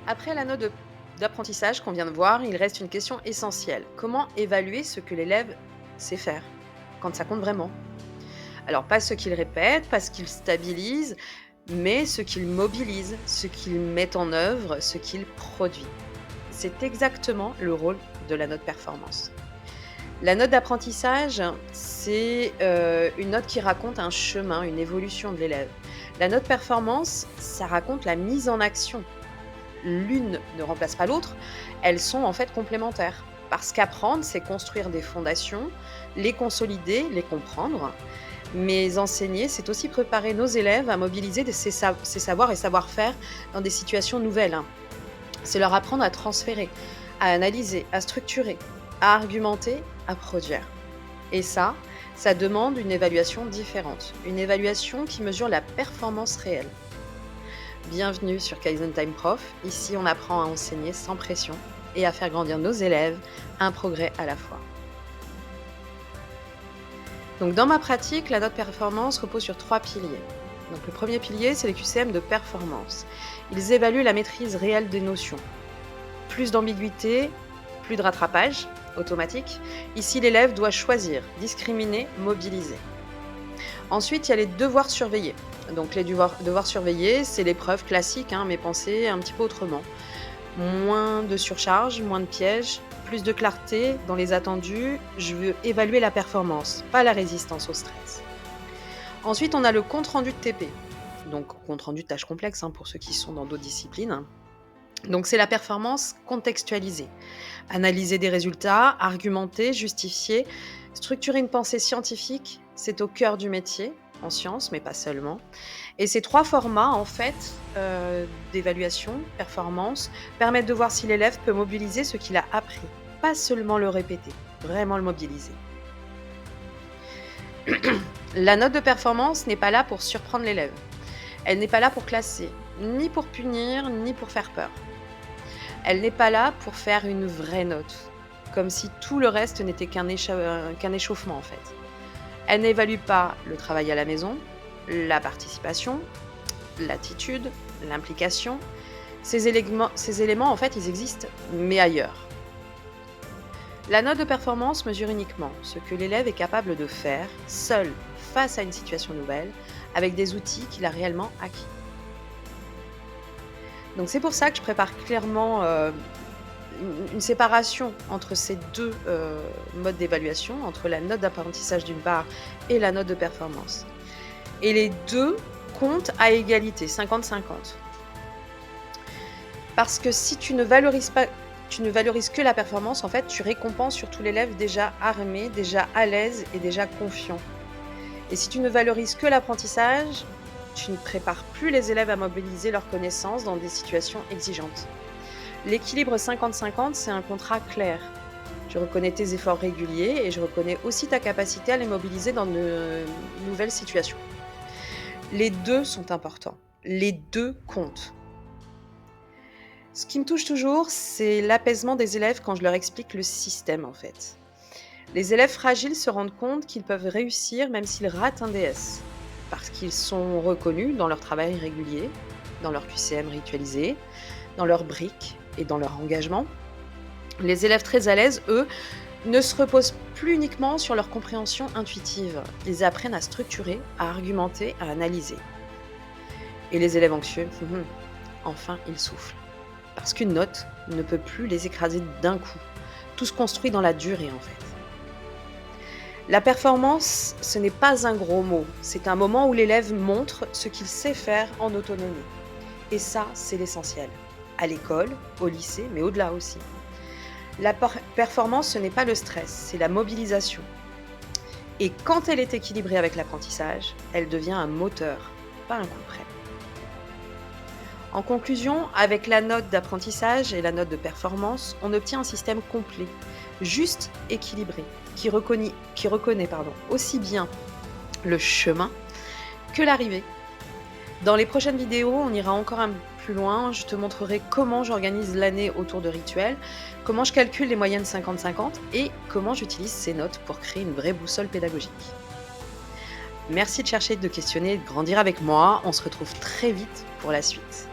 Après la note d'apprentissage qu'on vient de voir, il reste une question essentielle. Comment évaluer ce que l'élève sait faire quand ça compte vraiment? Alors pas ce qu'il répète, pas ce qu'il stabilise, mais ce qu'il mobilise, ce qu'il met en œuvre, ce qu'il produit. C'est exactement le rôle de la note performance. La note d'apprentissage, c'est une note qui raconte un chemin, une évolution de l'élève. La note performance, ça raconte la mise en action. L'une ne remplace pas l'autre, elles sont en fait complémentaires. Parce qu'apprendre, c'est construire des fondations, les consolider, les comprendre. Mais enseigner, c'est aussi préparer nos élèves à mobiliser ces savoirs et savoir-faire dans des situations nouvelles, hein. C'est leur apprendre à transférer, à analyser, à structurer, à argumenter, à produire. Et ça demande une évaluation différente, une évaluation qui mesure la performance réelle. Bienvenue sur Kaizen Time Prof. Ici, on apprend à enseigner sans pression et à faire grandir nos élèves, un progrès à la fois. Donc, dans ma pratique, la note performance repose sur 3 piliers. Donc, le premier pilier, c'est les QCM de performance. Ils évaluent la maîtrise réelle des notions. Plus d'ambiguïté, plus de rattrapage automatique. Ici, l'élève doit choisir, discriminer, mobiliser. Ensuite, il y a les devoirs surveillés. Donc, les devoirs surveillés, c'est l'épreuve classique, hein, mais pensée un petit peu autrement. Moins de surcharge, moins de pièges, plus de clarté dans les attendus. Je veux évaluer la performance, pas la résistance au stress. Ensuite, on a le compte-rendu de TP. Donc, compte-rendu de tâches complexes, hein, pour ceux qui sont dans d'autres disciplines. Donc, c'est la performance contextualisée. Analyser des résultats, argumenter, justifier, structurer une pensée scientifique, c'est au cœur du métier, en sciences, mais pas seulement. Et ces 3 formats, en fait, d'évaluation, performance, permettent de voir si l'élève peut mobiliser ce qu'il a appris, pas seulement le répéter, vraiment le mobiliser. La note de performance n'est pas là pour surprendre l'élève. Elle n'est pas là pour classer, ni pour punir, ni pour faire peur. Elle n'est pas là pour faire une vraie note, comme si tout le reste n'était qu'un échauffement en fait. Elle n'évalue pas le travail à la maison, la participation, l'attitude, l'implication. Ces éléments, en fait, ils existent, mais ailleurs. La note de performance mesure uniquement ce que l'élève est capable de faire, seul, face à une situation nouvelle, avec des outils qu'il a réellement acquis. Donc c'est pour ça que je prépare clairement une séparation entre ces 2 modes d'évaluation, entre la note d'apprentissage d'une part et la note de performance. Et les 2 comptent à égalité, 50-50. Parce que si tu ne valorises que la performance, en fait, tu récompenses surtout l'élève déjà armé, déjà à l'aise et déjà confiant. Et si tu ne valorises que l'apprentissage, tu ne prépares plus les élèves à mobiliser leurs connaissances dans des situations exigeantes. L'équilibre 50-50, c'est un contrat clair. Je reconnais tes efforts réguliers et je reconnais aussi ta capacité à les mobiliser dans de nouvelles situations. Les 2 sont importants. Les 2 comptent. Ce qui me touche toujours, c'est l'apaisement des élèves quand je leur explique le système, en fait. Les élèves fragiles se rendent compte qu'ils peuvent réussir même s'ils ratent un DS, parce qu'ils sont reconnus dans leur travail régulier, dans leur QCM ritualisé, dans leurs briques et dans leur engagement. Les élèves très à l'aise, eux, ne se reposent plus uniquement sur leur compréhension intuitive. Ils apprennent à structurer, à argumenter, à analyser. Et les élèves anxieux, enfin, ils soufflent. Parce qu'une note ne peut plus les écraser d'un coup. Tout se construit dans la durée, en fait. La performance, ce n'est pas un gros mot. C'est un moment où l'élève montre ce qu'il sait faire en autonomie. Et ça, c'est l'essentiel. À l'école, au lycée, mais au-delà aussi. La performance, ce n'est pas le stress, c'est la mobilisation. Et quand elle est équilibrée avec l'apprentissage, elle devient un moteur, pas un coup près. En conclusion, avec la note d'apprentissage et la note de performance, on obtient un système complet, juste, équilibré, qui reconnaît aussi bien le chemin que l'arrivée. Dans les prochaines vidéos, on ira encore un peu plus loin. Je te montrerai comment j'organise l'année autour de rituels, comment je calcule les moyennes 50-50 et comment j'utilise ces notes pour créer une vraie boussole pédagogique. Merci de chercher, de questionner, de grandir avec moi. On se retrouve très vite pour la suite.